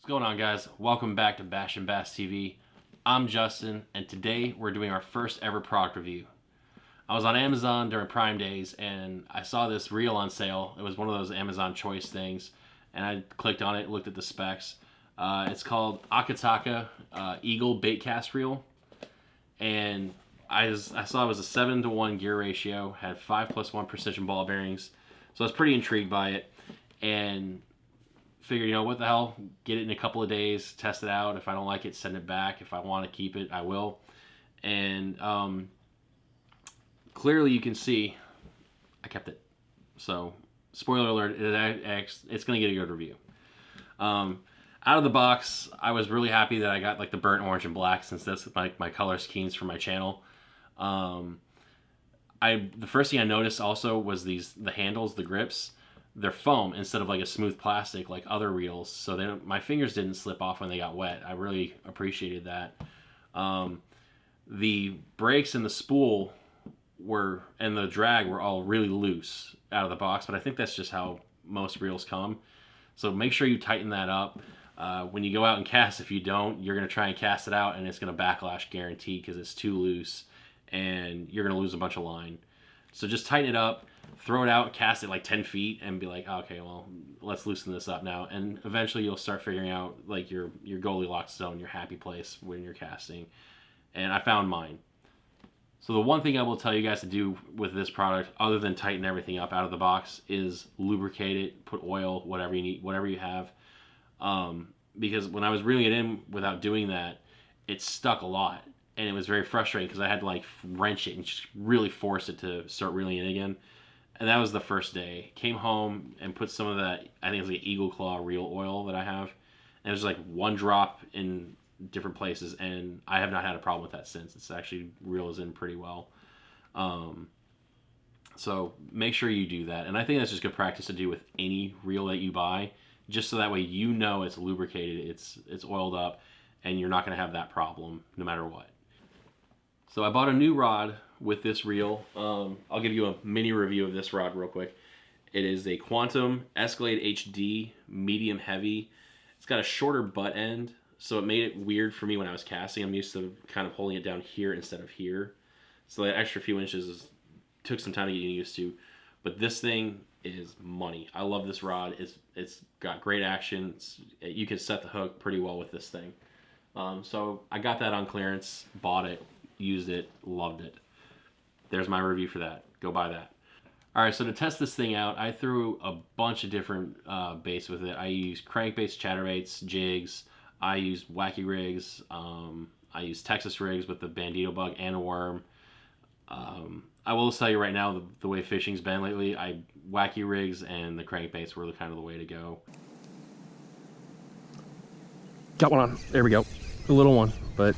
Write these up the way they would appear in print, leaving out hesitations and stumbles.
What's going on, guys? Welcome back to Bash and Bass TV. I'm Justin, and today we're doing our first ever product review. I was on Amazon during Prime Days, and I saw this reel on sale. It was one of those Amazon Choice things, and I clicked on it, looked at the specs. It's called Akataka Eagle Baitcast reel, and I saw it was a 7-to-1 gear ratio, had 5+1 precision ball bearings, so I was pretty intrigued by it, and figured, what the hell, get it in a couple of days, test it out. If I don't like it, send it back. If I want to keep it, I will. And clearly you can see I kept it. So, spoiler alert, it's going to get a good review. Out of the box, I was really happy that I got like the burnt orange and black, since that's my color schemes for my channel. The first thing I noticed also was the handles, the grips. They're foam instead of like a smooth plastic like other reels, so my fingers didn't slip off when they got wet. I really appreciated that. The brakes and the spool and the drag were all really loose out of the box, but I think that's just how most reels come. So make sure you tighten that up. When you go out and cast, if you don't, you're going to try and cast it out and it's going to backlash guaranteed because it's too loose and you're going to lose a bunch of line. So just tighten it up, throw it out, cast it like 10 feet, and be like, okay, well, let's loosen this up now. And eventually you'll start figuring out like your Goldilocks zone, your happy place when you're casting. And I found mine. So the one thing I will tell you guys to do with this product, other than tighten everything up out of the box, is lubricate it, put oil, whatever you need, whatever you have. Because when I was reeling it in without doing that, it stuck a lot. And it was very frustrating because I had to like wrench it and just really force it to start reeling it again. And that was the first day. Came home and put some of that, I think it was like Eagle Claw reel oil that I have. And it was like one drop in different places, and I have not had a problem with that since. It's actually reels in pretty well. So make sure you do that. And I think that's just good practice to do with any reel that you buy, just so that way you know it's lubricated, it's oiled up, and you're not going to have that problem no matter what. So I bought a new rod with this reel. I'll give you a mini review of this rod real quick. It is a Quantum Escalade HD medium heavy. It's got a shorter butt end, so it made it weird for me when I was casting. I'm used to kind of holding it down here instead of here. So that extra few inches took some time to get used to. But this thing is money. I love this rod. It's got great action. You can set the hook pretty well with this thing. So I got that on clearance, bought it, used it, loved it. There's my review for that. Go buy that. All right, so to test this thing out, I threw a bunch of different baits with it. I used crankbaits, chatterbaits, jigs. I used wacky rigs. I used Texas rigs with the bandito bug and a worm. I will tell you right now, the way fishing's been lately, wacky rigs and the crankbaits were kind of the way to go. Got one on. There we go. A little one, but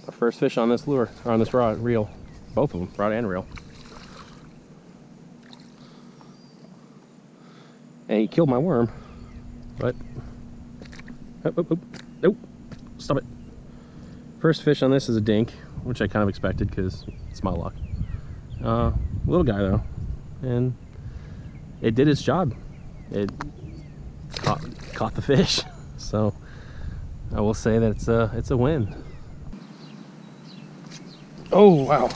our first fish on this lure, or on this rod, reel. Both of them, rod and reel. And he killed my worm, but nope, stop it. First fish on this is a dink, which I kind of expected because it's my luck. Little guy though, and it did its job. It caught the fish, so I will say that it's a win. Oh wow,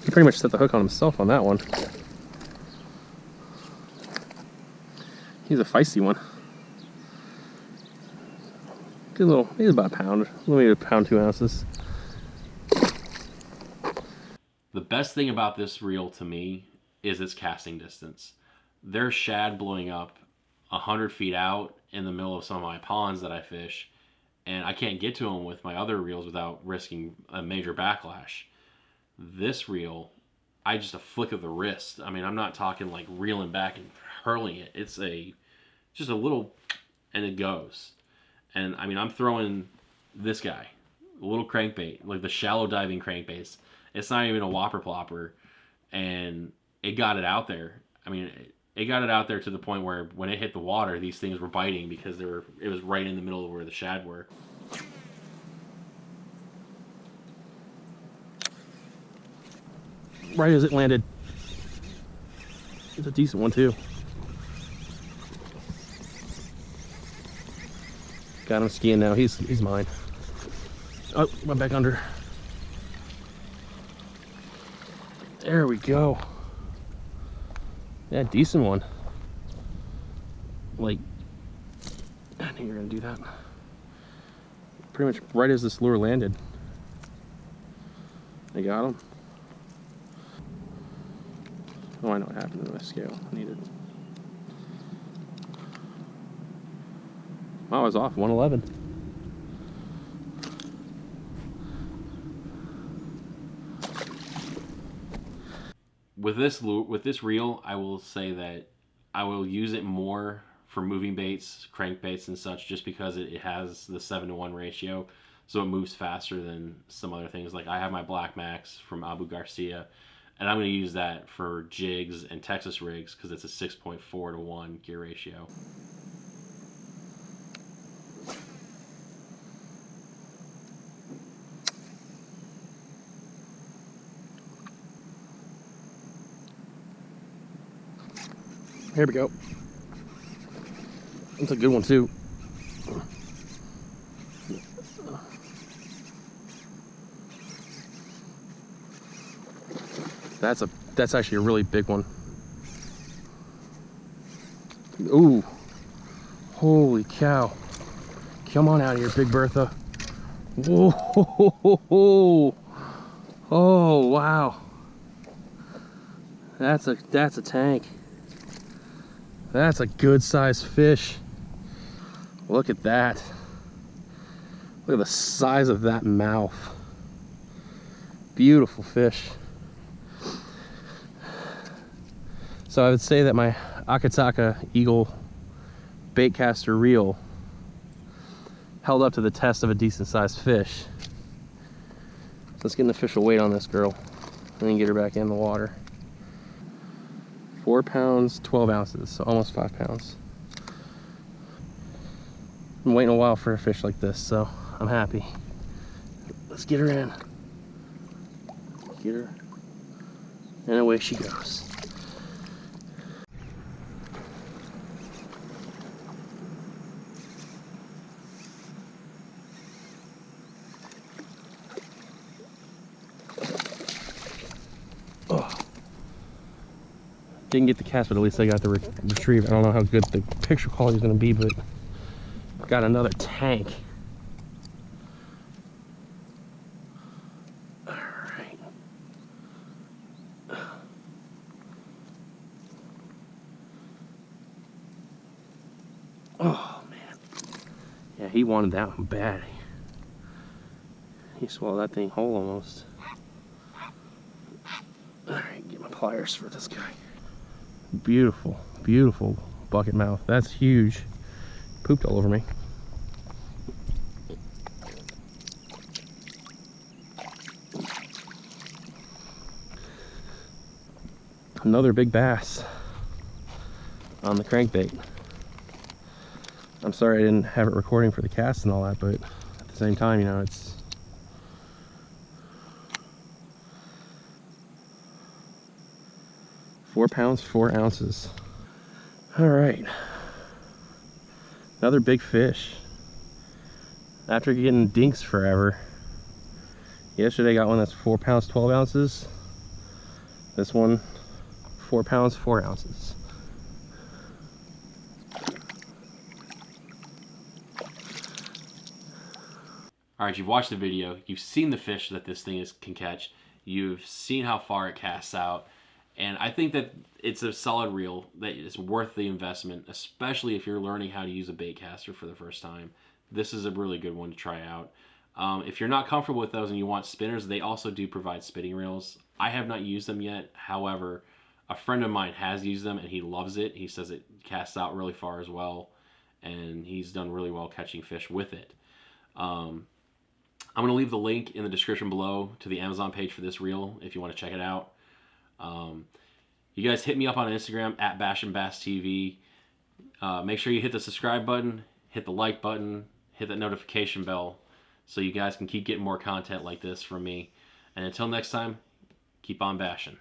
he pretty much set the hook on himself on that one. He's a feisty one. Good little, he's about a pound, maybe a pound 2 ounces. The best thing about this reel to me is its casting distance. There's shad blowing up 100 feet out in the middle of some of my ponds that I fish, and I can't get to them with my other reels without risking a major backlash. This reel, just a flick of the wrist. I mean, I'm not talking like reeling back and hurling it. It's just a little, and it goes. And I mean, I'm throwing this guy, a little crankbait, like the shallow diving crankbaits. It's not even a whopper plopper, and it got it out there. I mean, it got it out there to the point where when it hit the water, these things were biting because it was right in the middle of where the shad were. Right as it landed. It's a decent one too. Got him skiing now. He's mine. Oh, went back under. There we go. Yeah, decent one. Like, I knew you were gonna do that. Pretty much right as this lure landed. I got him. Oh, I know what happened to my scale. I need it. Oh, I was off. 111. With this reel, I will say that I will use it more for moving baits, crankbaits, and such, just because it has the 7-to-1 ratio, so it moves faster than some other things. Like I have my Black Max from Abu Garcia, and I'm going to use that for jigs and Texas rigs because it's a 6.4-to-1 gear ratio. Here we go. That's a good one too. That's actually a really big one. Ooh. Holy cow. Come on out of here, Big Bertha. Whoa. Oh, wow. That's a tank. That's a good sized fish. Look at that. Look at the size of that mouth. Beautiful fish. So I would say that my Akataka Eagle baitcaster reel held up to the test of a decent sized fish. Let's get an official weight on this girl and then get her back in the water. 4 pounds, 12 ounces, so almost 5 pounds. I'm waiting a while for a fish like this, so I'm happy. Let's get her in. Get her. And away she goes. Oh. Didn't get the cast, but at least I got the retrieve. I don't know how good the picture quality is going to be, but got another tank. All right. Oh man. Yeah, he wanted that one bad. He swallowed that thing whole almost. All right, get my pliers for this guy. Beautiful, beautiful bucket mouth. That's huge. Pooped all over me. Another big bass on the crankbait. I'm sorry I didn't have it recording for the cast and all that, but at the same time, you know, it's 4 pounds, 4 ounces. All right. Another big fish. After getting dinks forever. Yesterday I got one that's 4 pounds, 12 ounces. This one, 4 pounds, 4 ounces. All right, you've watched the video. You've seen the fish that this thing can catch. You've seen how far it casts out. And I think that it's a solid reel that is worth the investment, especially if you're learning how to use a baitcaster for the first time. This is a really good one to try out. If you're not comfortable with those and you want spinners, they also do provide spinning reels. I have not used them yet. However, a friend of mine has used them and he loves it. He says it casts out really far as well. And he's done really well catching fish with it. I'm going to leave the link in the description below to the Amazon page for this reel if you want to check it out. You guys hit me up on Instagram at BashandBassTV. Make sure you hit the subscribe button, hit the like button, hit that notification bell so you guys can keep getting more content like this from me. And until next time, keep on bashing.